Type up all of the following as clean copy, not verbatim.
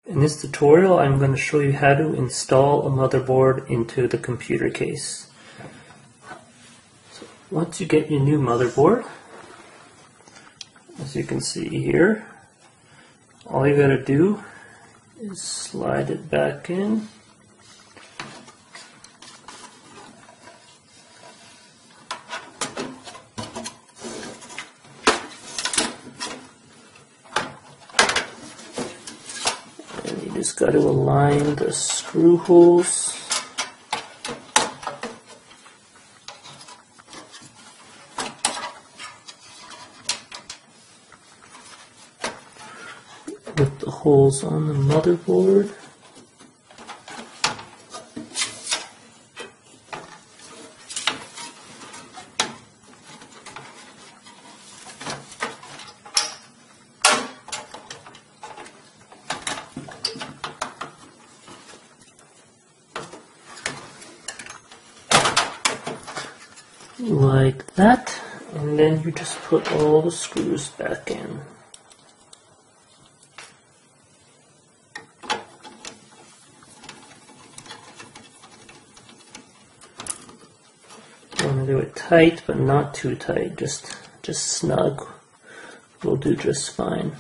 In this tutorial, I'm going to show you how to install a motherboard into the computer case. So once you get your new motherboard, as you can see here, all you got to do is slide it back in. Just got to align the screw holes. With the holes on the motherboard. Like that, and then you just put all the screws back in. You want to do it tight, but not too tight, just snug. Will do just fine.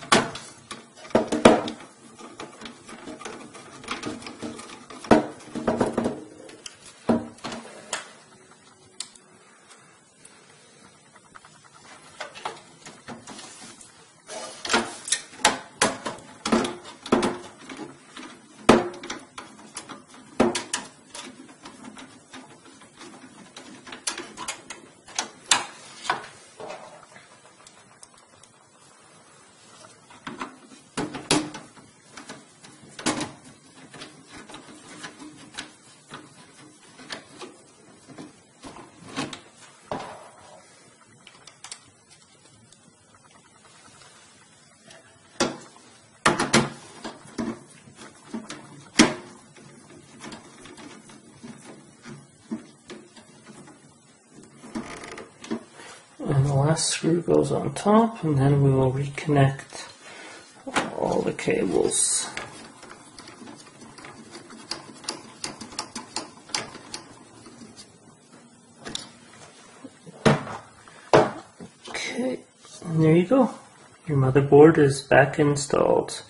And the last screw goes on top, and then we will reconnect all the cables. Okay, and there you go. Your motherboard is back installed.